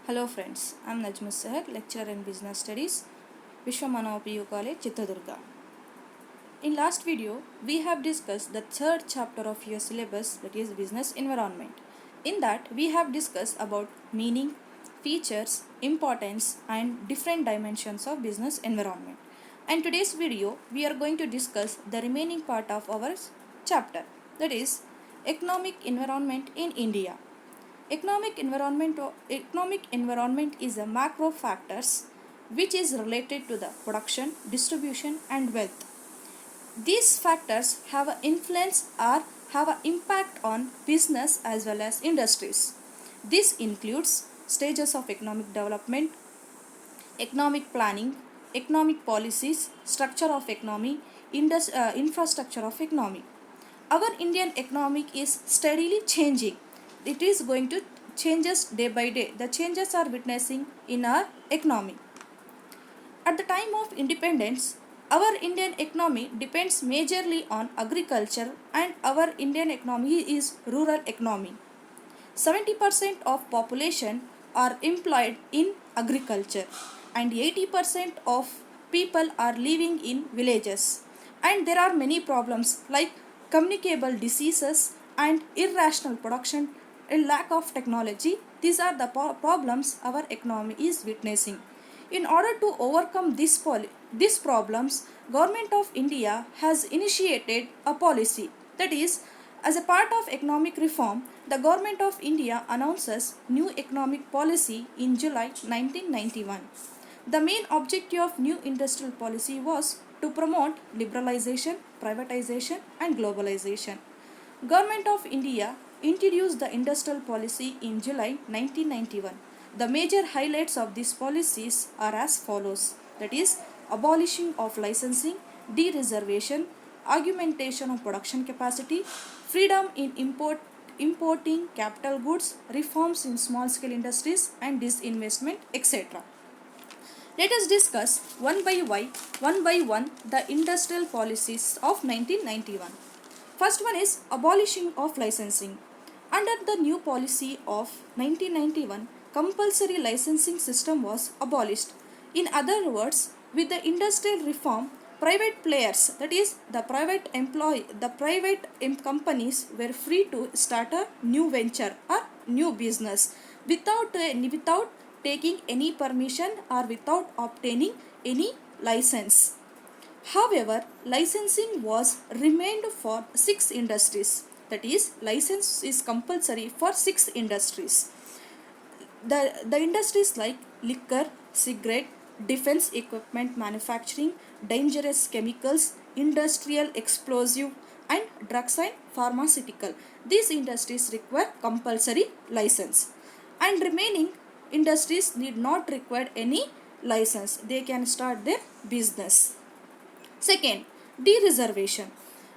Hello friends, I am Najmus Sahar, lecturer in Business Studies, Vishwamana PU College, Chitradurga. In last video, we have discussed the third chapter of your syllabus, that is Business Environment. In that, we have discussed about meaning, features, importance and different dimensions of business environment. And today's video, we are going to discuss the remaining part of our chapter, that is Economic Environment in India. Economic environment is a macro factors which is related to the production, distribution and wealth. These factors have an influence or have an impact on business as well as industries. This includes stages of economic development, economic planning, economic policies, structure of economy, infrastructure of economy. Our Indian economy is steadily changing. It is going to changes day by day. The changes are witnessing in our economy. At the time of independence, our Indian economy depends majorly on agriculture and our Indian economy is rural economy. 70% of population are employed in agriculture and 80% of people are living in villages. And there are many problems like communicable diseases and irrational production and lack of technology. These are the problems our economy is witnessing. In order to overcome these problems, Government of India has initiated a policy, that is, as a part of economic reform, the Government of India announces new economic policy in July 1991. The main objective of new industrial policy was to promote liberalization, privatization and globalization. Government of India introduced the industrial policy in July 1991. The major highlights of these policies are as follows, that is, abolishing of licensing, dereservation, augmentation of production capacity, freedom in importing capital goods, reforms in small scale industries and disinvestment, etc. Let us discuss one by one the industrial policies of 1991. First one is abolishing of licensing. Under the new policy of 1991, compulsory licensing system was abolished. In other words, with the industrial reform, private players, that is the private companies were free to start a new venture or new business without taking any permission or without obtaining any license. However, licensing was remained for 6 industries. That is, license is compulsory for 6 industries. The industries like liquor, cigarette, defense equipment manufacturing, dangerous chemicals, industrial explosive and drugs and pharmaceutical. These industries require compulsory license. And remaining industries need not require any license. They can start their business. Second, dereservation.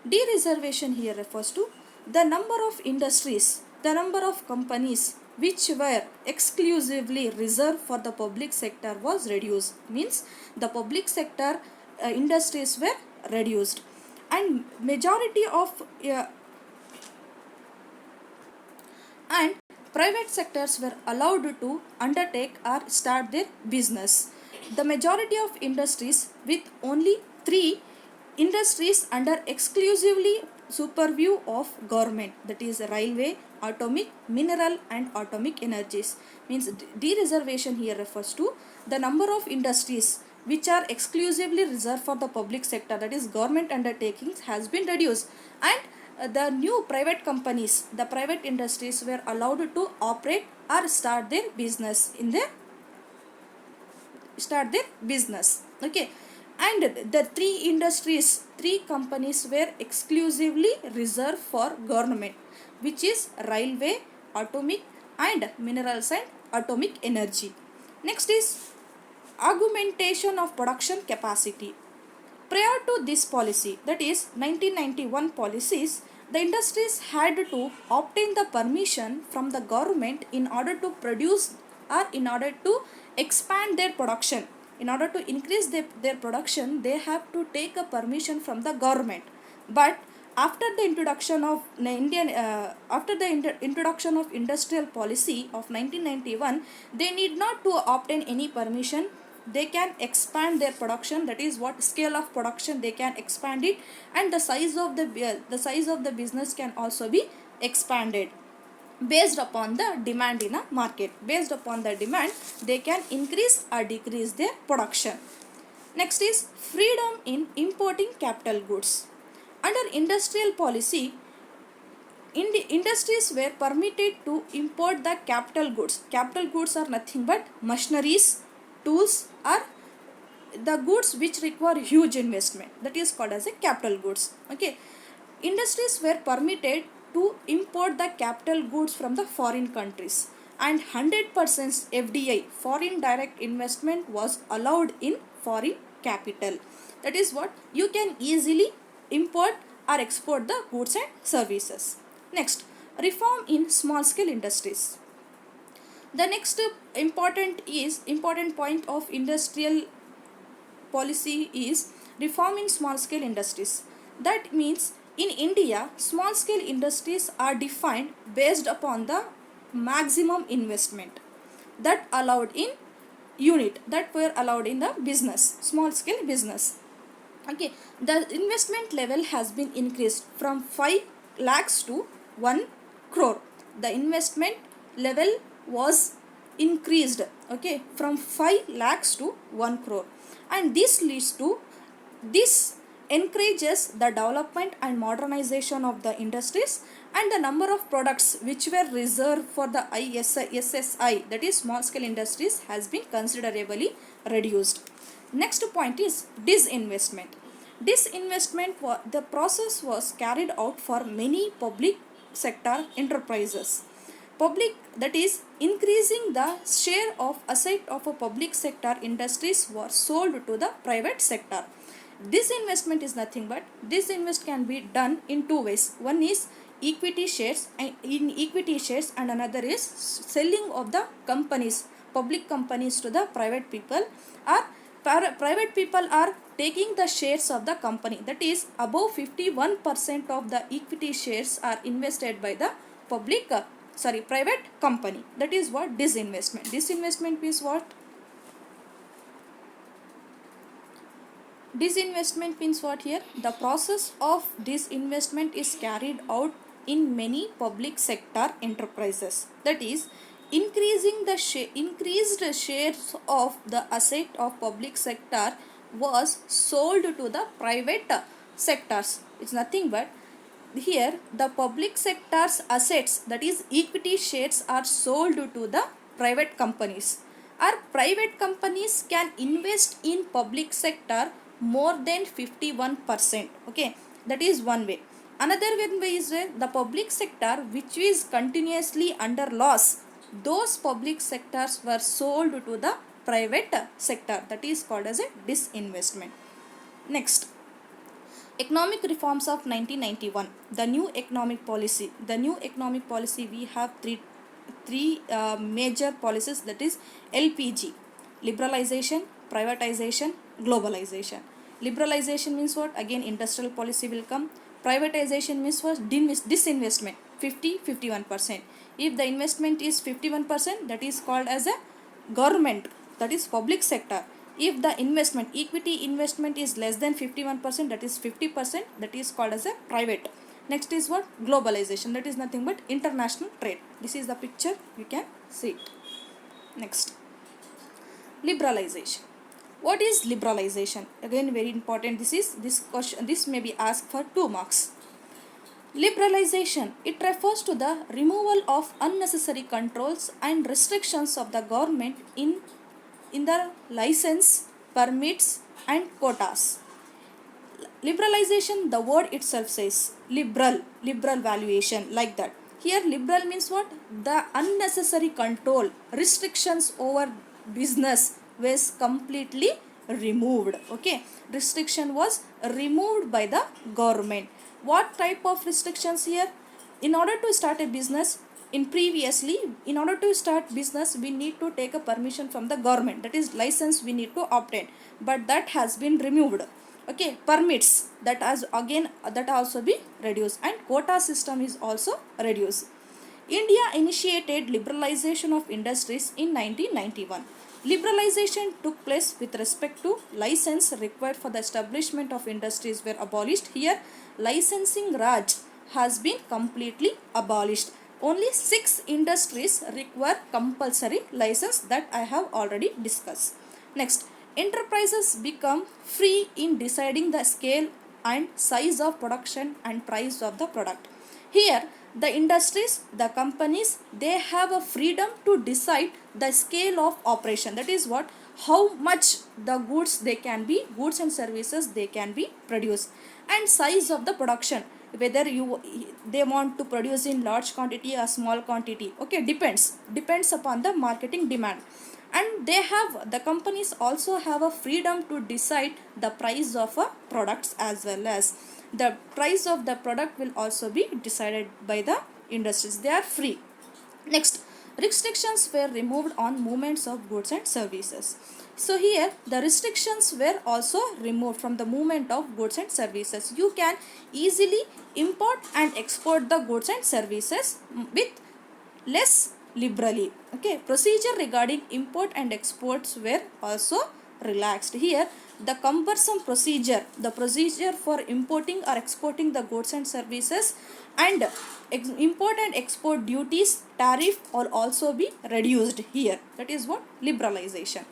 Dereservation here refers to the number of industries, the number of companies which were exclusively reserved for the public sector was reduced. Means the public sector industries were reduced and majority of and private sectors were allowed to undertake or start their business. The majority of industries with only 3 industries under exclusively superview of government, that is railway, atomic, mineral and atomic energies. Means dereservation here refers to the number of industries which are exclusively reserved for the public sector, that is government undertakings, has been reduced and the new private companies, the private industries were allowed to operate or start their business okay. And the 3 companies were exclusively reserved for government, which is railway, atomic and minerals and atomic energy. Next is augmentation of production capacity. Prior to this policy, that is 1991 policies, the industries had to obtain the permission from the government in order to produce or in order to expand their production. In order to increase their production, they have to take a permission from the government. But after the introduction of introduction of industrial policy of 1991, they need not to obtain any permission. They can expand their production, that is what scale of production they can expand it, and the size of the business can also be expanded based upon the demand in a market. Based upon the demand, they can increase or decrease their production. Next is freedom in importing capital goods. Under industrial policy, industries were permitted to import the capital goods. Capital goods are nothing but machineries, tools, or the goods which require huge investment. That is called as a capital goods. Okay, industries were permitted to import the capital goods from the foreign countries, and 100% FDI, foreign direct investment, was allowed in foreign capital. That is what you can easily import or export the goods and services. Next, reform in small scale industries. The next important point of industrial policy is reform in small scale industries. That means in India, small scale industries are defined based upon the maximum investment that allowed in unit, that were allowed in the business, small scale business. Okay, the investment level has been increased from 5 lakhs to 1 crore. The investment level was increased, okay, from 5 lakhs to 1 crore, and this encourages the development and modernization of the industries, and the number of products which were reserved for the SSI, that is small scale industries, has been considerably reduced. Next point is disinvestment. The process was carried out for many public sector enterprises. That is, increasing the share of asset of a public sector industries were sold to the private sector. Disinvestment is nothing but disinvest can be done in two ways. One is equity shares, and another is selling of the companies, public companies, to the private people, or private people are taking the shares of the company. That is, above 51% of the equity shares are invested by the private company. That is what disinvestment. Disinvestment means what? Disinvestment means what here? The process of disinvestment is carried out in many public sector enterprises. That is, increased shares of the asset of public sector was sold to the private sectors. It's nothing but here the public sector's assets, that is equity shares, are sold to the private companies. Our private companies can invest in public sector more than 51%. Okay, that is one way. Another way is the public sector which is continuously under loss, those public sectors were sold to the private sector. That is called as a disinvestment. Next, economic reforms of 1991. The new economic policy. We have three major policies, that is LPG: liberalization, privatization, globalization. Liberalization means what? Again industrial policy will come. Privatization means what? Disinvestment, 51%. If the investment is 51%, that is called as a government, that is public sector. If the equity investment is less than 51%, that is 50%, that is called as a private. Next is what? Globalization. That is nothing but international trade. This is the picture, you can see it. Next, liberalization. What is liberalization? Again very important. This may be asked for 2 marks. Liberalization, it refers to the removal of unnecessary controls and restrictions of the government in the license, permits, and quotas. Liberalization, the word itself says liberal valuation, like that. Here liberal means what? The unnecessary control, restrictions over business was completely removed. Okay, restriction was removed by the government. What type of restrictions here? In order to start a business, in order to start business, we need to take a permission from the government, that is license we need to obtain, but that has been removed. okay, permits, that as again that also be reduced, and quota system is also reduced. India initiated liberalization of industries in 1991. Liberalization took place with respect to license required for the establishment of industries were abolished. Here, licensing Raj has been completely abolished. Only 6 industries require compulsory license that I have already discussed. Next, enterprises become free in deciding the scale and size of production and price of the product. Here, the industries, the companies, they have a freedom to decide the scale of operation. That is what, how much the goods they can be, goods and services they can be produced, and size of the production, whether they want to produce in large quantity or small quantity. Okay, depends upon the marketing demand. And the companies also have a freedom to decide the price of a products, as well as the price of the product will also be decided by the industries. They are free. Next, restrictions were removed on movements of goods and services. So here the restrictions were also removed from the movement of goods and services. You can easily import and export the goods and services with less liberally. Okay, procedure regarding import and exports were also relaxed. Here, the cumbersome procedure, the procedure for importing or exporting the goods and services, and import and export duties, tariff will also be reduced here. That is what liberalization.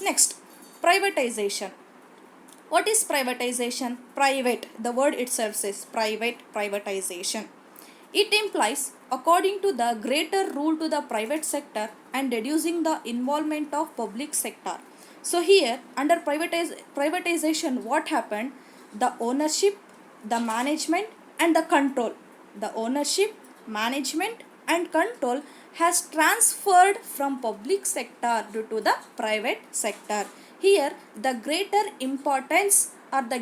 Next, privatization. What is privatization? Private, the word itself says private, privatization. It implies according to the greater rule to the private sector and reducing the involvement of public sector. So here under privatization, what happened? The ownership, the management and the control. The ownership, management and control has transferred from public sector to the private sector. Here the greater importance or the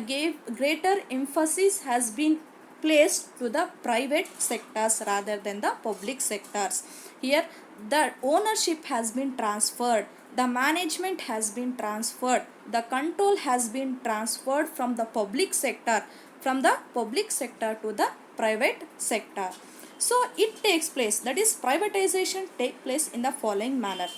greater emphasis has been placed to the private sectors rather than the public sectors. Here the ownership has been transferred, the management has been transferred, the control has been transferred from the public sector to the private sector. So it takes place, that is privatization take place in the following manner.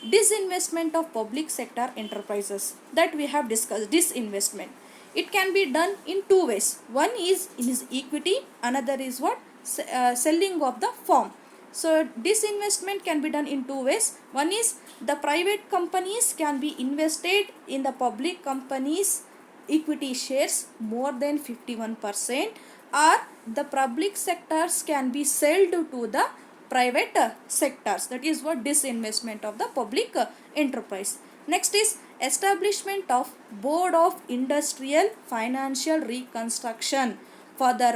Disinvestment of public sector enterprises, that we have discussed. Disinvestment, it can be done in two ways. One is in his equity, another is what, selling of the firm. So disinvestment can be done in two ways. One is the private companies can be invested in the public companies equity shares more than 51%, or the public sectors can be sold to the private sectors. That is what disinvestment of the public enterprise. Next is establishment of Board of Industrial Financial Reconstruction for the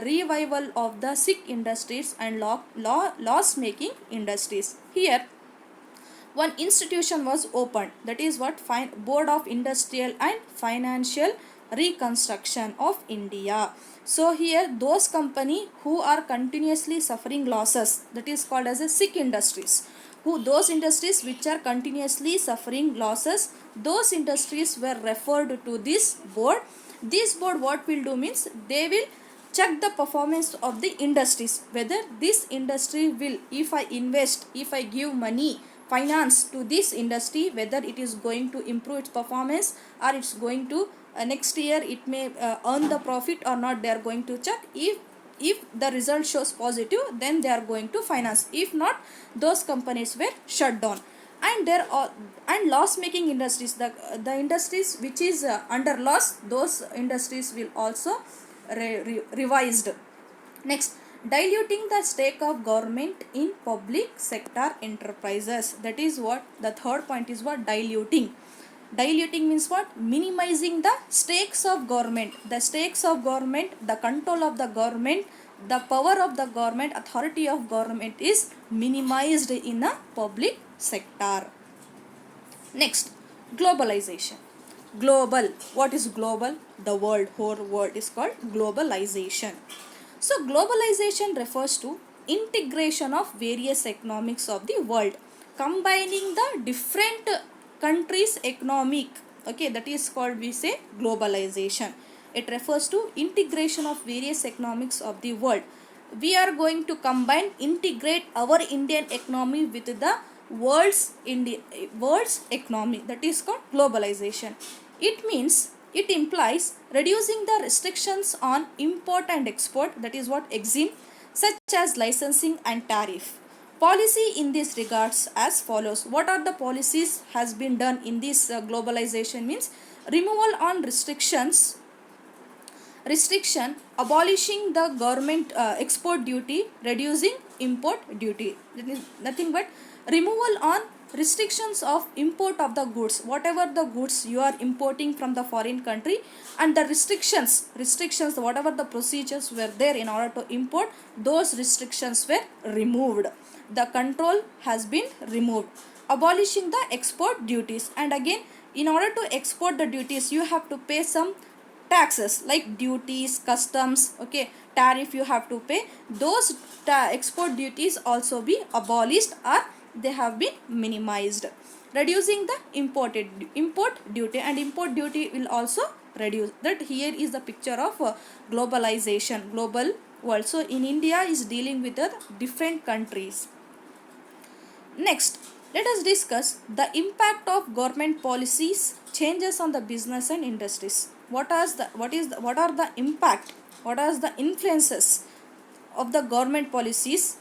revival of the sick industries and loss-making industries. Here one institution was opened, that is what, Board of Industrial and Financial Reconstruction of India. So here those company who are continuously suffering losses, that is called as a sick industries. Those industries which are continuously suffering losses, those industries were referred to this board. This board what will do means, they will check the performance of the industries, whether this industry will, if I invest, if I give money, finance to this industry, whether it is going to improve its performance, or it's going to next year it may earn the profit or not. They are going to check. If the result shows positive, then they are going to finance. If not, those companies were shut down. And there are loss making industries, the industries which is under loss, those industries will also revised. Next, diluting the stake of government in public sector enterprises. That is what the third point is, what, diluting. Diluting means what? Minimizing the stakes of government. The stakes of government, the control of the government, the power of the government, authority of government is minimized in a public sector. Next, globalization. Global. What is global? The world, whole world is called globalization. So globalization refers to integration of various economics of the world, combining the different countries' economic Okay, that is called, we say, globalization. It refers to integration of various economics of the world. We are going to integrate our Indian economy with the world's economy. That is called globalization. It implies reducing the restrictions on import and export, that is what EXIM, such as licensing and tariff. Policy in this regards as follows. What are the policies has been done in this globalization? Means removal on restriction, abolishing the government export duty, reducing import duty. That is nothing but removal on restrictions of import of the goods, whatever the goods you are importing from the foreign country, and the restrictions, whatever the procedures were there in order to import, those restrictions were removed. The control has been removed. Abolishing the export duties, and again, in order to export the duties, you have to pay some taxes like duties, customs, okay, tariff you have to pay. Those export duties also be abolished, or they have been minimized. Reducing the import duty, and import duty will also reduce. That here is the picture of globalization, global world. So in India is dealing with the different countries. Next, let us discuss the impact of government policies changes on the business and industries. What are the impact? What are the influences of the government policies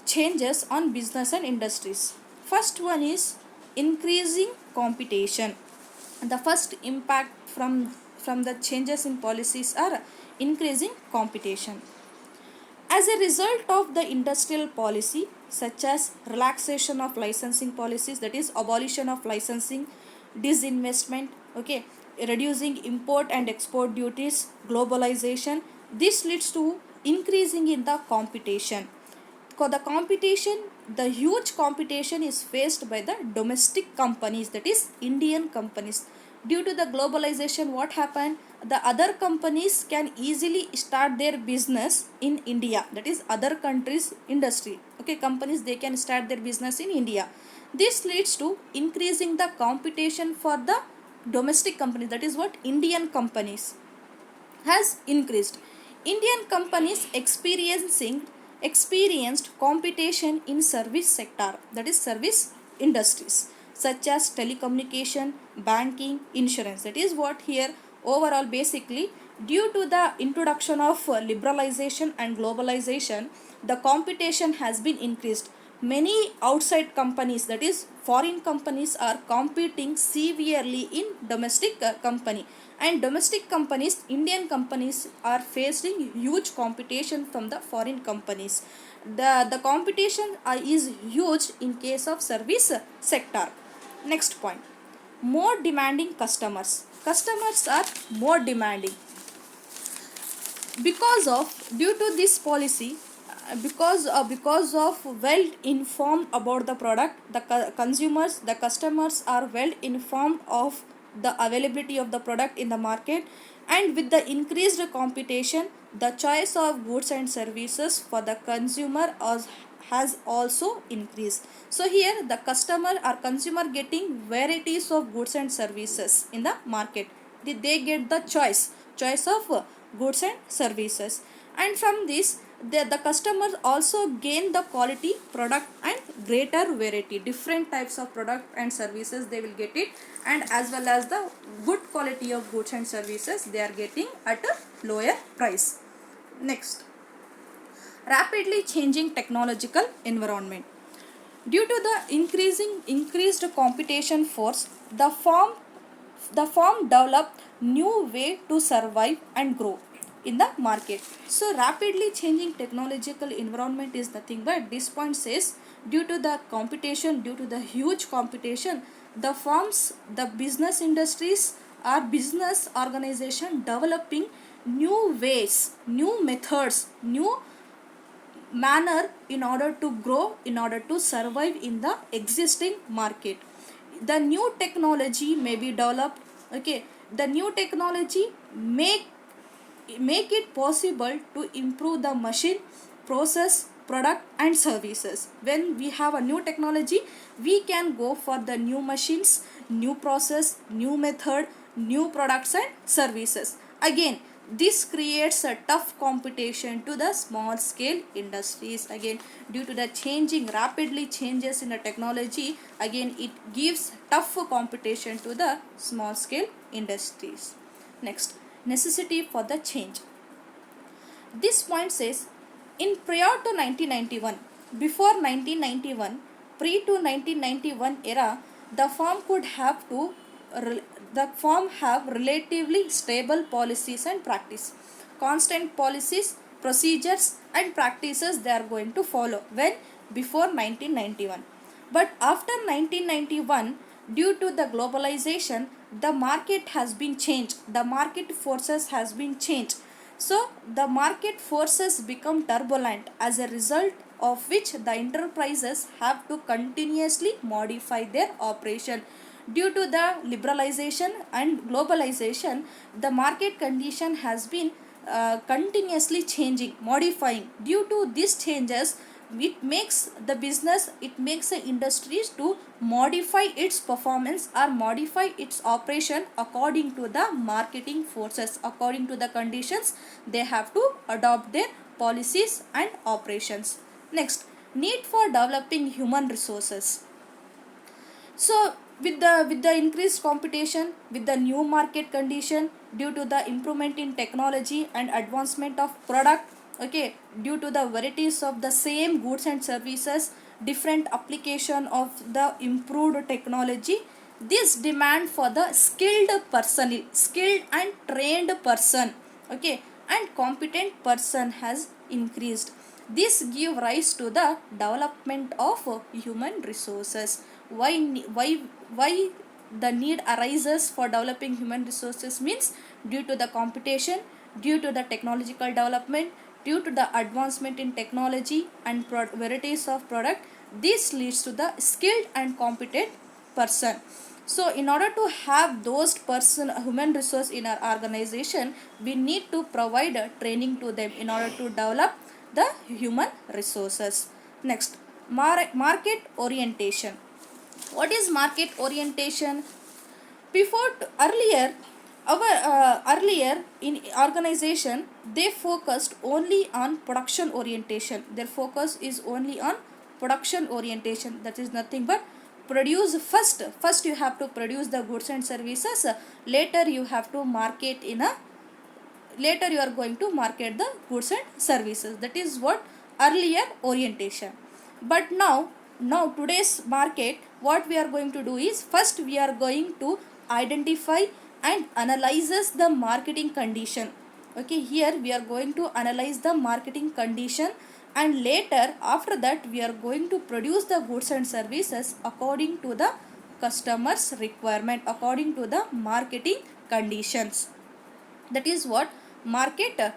changes on business and industries? First one is increasing competition. The first impact from the changes in policies are increasing competition. As a result of the industrial policy, such as relaxation of licensing policies, that is abolition of licensing, disinvestment, okay, reducing import and export duties, globalization, this leads to increasing in the competition. The huge competition is faced by the domestic companies, that is Indian companies. Due to the globalization, what happened? The other companies can easily start their business in India, that is other countries industry, okay, companies, they can start their business in India. This leads to increasing the competition for the domestic companies, that is what Indian companies has increased. Indian companies experienced competition in service sector, that is service industries, such as telecommunication, banking, insurance. That is what here overall basically, due to the introduction of liberalization and globalization, the competition has been increased. Many outside companies, that is foreign companies, are competing severely in domestic company, and domestic companies, Indian companies, are facing huge competition from the foreign companies. The competition is huge in case of service sector. Next point, more demanding customers are more demanding because of, due to this policy, because of well informed about the product, the customers are well informed of the availability of the product in the market, and with the increased competition, the choice of goods and services for the consumer has also increased. So here the customer or consumer getting varieties of goods and services in the market. They get the choice of goods and services, and from this the customers also gain the quality product and greater variety, different types of product and services they will get it, and as well as the good quality of goods and services they are getting at a lower price. Next, rapidly changing technological environment. Due to the increased competition force, the firm developed new way to survive and grow in the market. So rapidly changing technological environment is nothing but, this point says, due to the competition, due to the huge competition, the firms, the business industries or business organization developing new ways, new methods, new manner in order to grow, in order to survive in the existing market. The new technology may be developed, okay, the new technology make it possible to improve the machine process product and services. When we have a new technology, we can go for the new machines, new process, new method, new products and services. Again, this creates a tough competition to the small scale industries. Again, due to the rapidly changes in the technology, again it gives tough competition to the small scale industries. Next, necessity for the change. This point says, in prior to 1991, before 1991, pre to 1991 era, the firm could have to the firm have relatively stable policies and practice, constant policies, procedures and practices they are going to follow when before 1991. But after 1991, due to the globalization, the market has been changed, the market forces has been changed. So the market forces become turbulent, as a result of which the enterprises have to continuously modify their operation. Due to the liberalization and globalization, the market condition has been continuously changing, modifying. Due to these changes, it makes the industries to modify its performance or modify its operation according to the marketing forces, according to the conditions. They have to adopt their policies and operations. Next, need for developing human resources. So with the increased competition, with the new market condition, due to the improvement in technology and advancement of product, okay, due to the varieties of the same goods and services, different application of the improved technology, this demand for the skilled personnel, skilled and trained person, okay, and competent person has increased. This give rise to the development of human resources. Why the need arises for developing human resources means, due to the competition, due to the technological development, due to the advancement in technology and varieties of product, this leads to the skilled and competent person. So in order to have those human resource in our organization, we need to provide training to them in order to develop the human resources. Next, market orientation. What is market orientation? Earlier, our earlier in organization, they focused only on production orientation. Their focus is only on production orientation. That is nothing but produce first you have to produce the goods and services, later you have to market in a later you are going to market the goods and services. That is what earlier orientation. But now today's market, what we are going to do is, first we are going to identify and analyzes the marketing condition. Okay, here we are going to analyze the marketing condition, and later after that we are going to produce the goods and services according to the customers requirement, according to the marketing conditions. That is what market